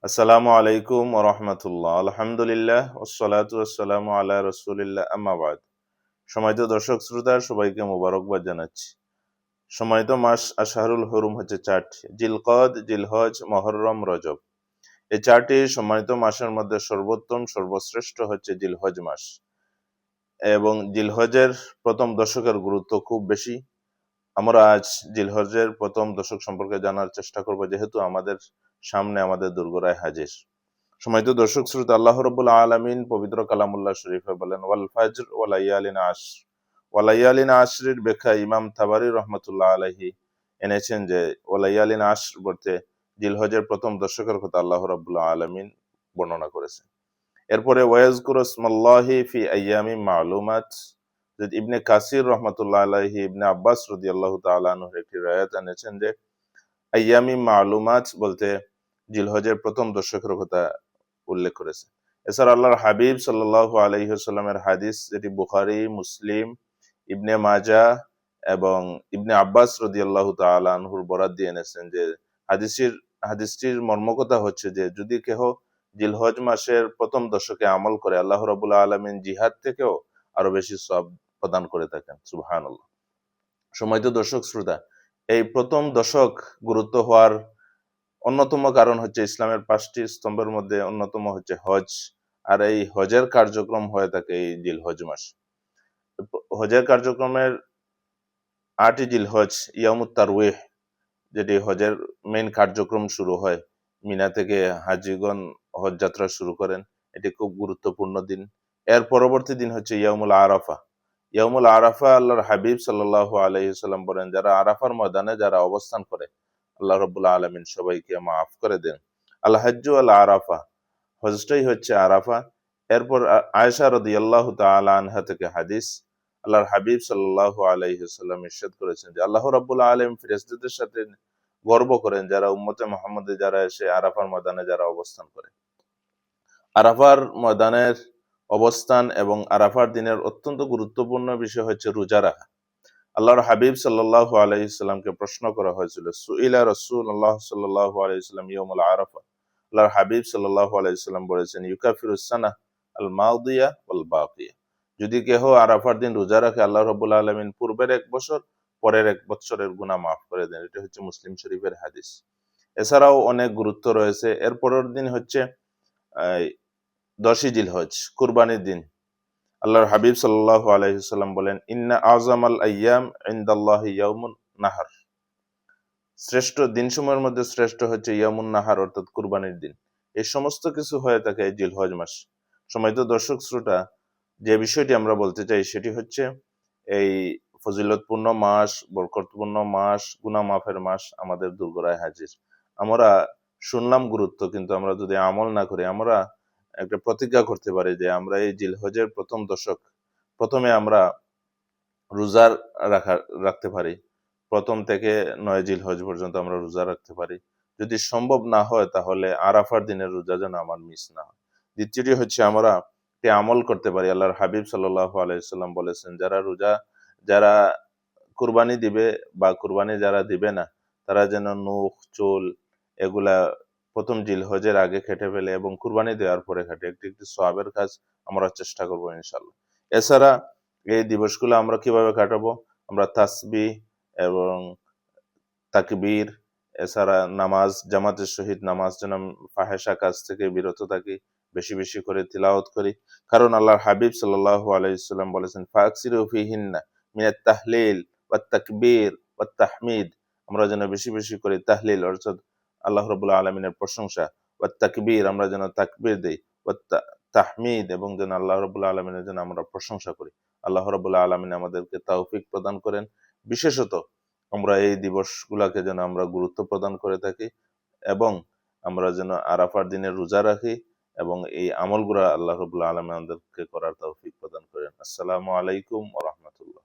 আসসালামু আলাইকুম ওয়া রাহমাতুল্লাহ। আলহামদুলিল্লাহ ওয়াসসালাতু ওয়াসসালামু আলা রাসূলিল্লাহ আম্মা বাদ। সম্মানিত দর্শক শ্রোতা সবাইকে মোবারকবাদ জানাচ্ছি। সম্মানিত মাস আশহারুল হুরুম হচ্ছে ৪টি: জিলকদ, জিলহজ, মুহররম, রজব। এই ৪টি সম্মানিত মাসের মধ্যে সর্বোত্তম সর্বশ্রেষ্ঠ হচ্ছে জিলহজ মাস এবং জিলহজের প্রথম দশকের গুরুত্ব খুব বেশি। আমরা আজ জিলহজের প্রথম দশক সম্পর্কে জানার চেষ্টা করব, যেহেতু আমাদের সামনে আমাদের দোরগোড়ায় হাজির। সম্মানিত দর্শক শ্রোতা, আল্লাহ রাব্বুল আলামিন পবিত্র কালামুল্লাহ শরীফে বলেন, ওয়াল ফাজর ওয়া লায়ালিন আশর। ওয়া লায়ালিন আশরের ব্যাখ্যা ইমাম তাবারি রহমাতুল্লাহ আলাইহি এনেছেন যে ওয়া লায়ালিন আশর বলতে জিলহজের প্রথম দশকের কথা আল্লাহ রাব্বুল আলামিন বর্ণনা করেছেন। এরপরে ওয়াজকুরু ইসমাল্লাহি ফি আইয়ামিন মালুমাত। ইবনে কাসির রহমাতুল্লাহ আলাইহি ইবনে আব্বাস রাদিয়াল্লাহু তাআলা আনহুর একটি রায়াত এনেছেন যে আইয়ামিন মালুমাত বলতে জিলহজের প্রথম দশকের কথা উল্লেখ করেছে। এছাড়া আল্লাহর হাবিব সাল্লাল্লাহু আলাইহি ওয়াসাল্লামের হাদিস, যেটি বুখারী, মুসলিম, ইবনে মাজাহ এবং ইবনে আব্বাস রাদিয়াল্লাহু তাআলা আনহুর বরাত দিয়ে এনেছেন যে হাদিসটির মর্মকথা হচ্ছে যে যদি কেহ জিলহজ মাসের প্রথম দশকে আমল করে, আল্লাহ রাব্বুল আলামিন জিহাদ থেকেও আরো বেশি সওয়াব প্রদান করে থাকেন। সুবহানাল্লাহ। সম্মানিত দর্শক শ্রোতা, এই প্রথম দশক গুরুত্ব হওয়ার অন্যতম কারণ হচ্ছে ইসলামের ৫টি স্তম্ভের মধ্যে অন্যতম হচ্ছে হজ। আর এই হজের কার্যক্রম হয়ে থাকে এই জিলহজ মাস। হজের কার্যক্রমের ৮ই জিলহজ ইয়ামুত তারওয়িহ, যেটি হজের মেইন কার্যক্রম শুরু হয়। মিনা থেকে হাজিগণ হজ যাত্রা শুরু করেন। এটি খুব গুরুত্বপূর্ণ দিন। এর পরবর্তী দিন হচ্ছে ইয়ামুল আরাফা। ইয়ামুল আরাফা আল্লাহর হাবিব সাল্লাল্লাহু আলাইহি ওয়াসাল্লাম বলেন, যারা আরাফার ময়দানে যারা অবস্থান করে, আল্লাহ রাব্বুল আলামিন সবাইকে মাফ করে দেন। আল হাজ্জু আল আরাফা, হজটাই হচ্ছে আরাফা। এরপর আয়েশা রাদিয়াল্লাহু তাআলা আনহা থেকে হাদিস, আল্লাহর হাবিব সাল্লাল্লাহু আলাইহি ওয়াসাল্লাম ইরশাদ করেছেন যে আল্লাহ রাব্বুল আলামিন ফেরেশতাদের সাথে গর্ব করেন যারা উম্মতে মুহাম্মদে যারা এসে আরাফার ময়দানে যারা অবস্থান করে। আরাফার ময়দানের অবস্থান এবং আরাফার দিনের অত্যন্ত গুরুত্বপূর্ণ বিষয় হচ্ছে রোজা রাখা। আল্লাহর হাবিব সাল্লাল্লাহু আলাইহি সাল্লামকে প্রশ্ন করা হয়েছিল, সুইলা রাসূলুল্লাহ সাল্লাল্লাহু আলাইহি সাল্লাম ইয়াউমুল আরাফা। আল্লাহর হাবিব সাল্লাল্লাহু আলাইহি সাল্লাম বলেছেন, ইউকাফিরুস সানাহ আল মাদিয়া ওয়াল বাকিয়া। যদি কেহ আরাফার দিন রোজা রাখে, আল্লাহ রাব্বুল আলামিন পূর্বের ১ বছর পরের ১ বছরের গুনাহ মাফ করে দেন। এটা হচ্ছে মুসলিম শরীফের হাদিস। এছাড়াও অনেক গুরুত্ব রয়েছে। এর পরের দিন হচ্ছে ১০ই জিলহজ, কুরবানির দিন। আল্লাহর হাবিব সাল্লাল্লাহু আলাইহি সাল্লাম বলেন, ইন্না আযামাল আইয়াম ইনদাল্লাহি ইয়াউমুন নাহার। শ্রেষ্ঠ দিনসমূহের মধ্যে শ্রেষ্ঠ হচ্ছে ইয়ামুন নাহার, অর্থাৎ কুরবানির দিন। এই সমস্ত কিছু হয়ে থাকে এই জিলহজ মাস। সম্মানিত দর্শক শ্রোতা, যে বিষয়টি আমরা বলতে চাই সেটি হচ্ছে এই ফজিলতপূর্ণ মাস, বরকতপূর্ণ মাস, গুনাহ মাফের মাস আমাদের দোরগোড়ায় হাজির। আমরা শুনলাম গুরুত্ব, কিন্তু আমরা যদি আমল না করি, আমরা একটা প্রতিজ্ঞা করতে পারি যে আমরা এই জিলহজের প্রথম দশক প্রথমে আমরা রোজা রাখতে পারি। প্রথম থেকে ৯ জিলহজ পর্যন্ত আমরা রোজা রাখতে পারি। যদি সম্ভব না হয় তাহলে আরাফার দিনের রোজা যেন আমার মিস না হয়। দ্বিতীয়টি হচ্ছে আমরা একটি আমল করতে পারি। আল্লাহর হাবিব সাল্লাল্লাহু আলাইহি সাল্লাম বলেছেন, যারা কুরবানি দিবে বা কুরবানি যারা দিবে না, তারা যেন নখ, চুল এগুলা প্রথম জিলহজের আগে কেটে ফেলে এবং কুরবানি দেওয়ার পরে কাটে। একটি সওয়াবের কাজ আমরা চেষ্টা করব ইনশাআল্লাহ। এছাড়া এই দিবসগুলো আমরা কিভাবে কাটাবো? আমরা তাসবিহ এবং তাকবীর, এছাড়া নামাজ, জামাতের সহিত নামাজ যেন ফাহেসা কাজ থেকে বিরত থাকি, বেশি বেশি করে তিলাওয়াত করি। কারণ আল্লাহর হাবিব সাল্লাল্লাহু আলাইহি সাল্লাম বলেছেন, ফাকসিরু ফিহিন্না মিনাত তাহলিল ওয়াত তাকবীর ওয়াত তাহমিদ। আমরা যেন বেশি বেশি করে তাহলিল, অর্থাৎ আল্লাহ রাব্বুল আলামিনের প্রশংসা, ওয়াত তাকবীর আমরা যেন তাকবীর দেই, ওয়াত তাহমিদ এবং যেন আল্লাহ রাব্বুল আলামিনের যেন আমরা প্রশংসা করি। আল্লাহ রাব্বুল আলামিন আমাদেরকে তৌফিক প্রদান করেন। বিশেষত আমরা এই দিবসগুলাকে যেন আমরা গুরুত্ব প্রদান করে থাকি এবং আমরা যেন আরাফার দিনে রোজা রাখি এবং এই আমলগুলা আল্লাহ রাব্বুল আলামিন আমাদেরকে করার তৌফিক প্রদান করেন। আসসালামু আলাইকুম ওয়া রাহমাতুল্লাহ।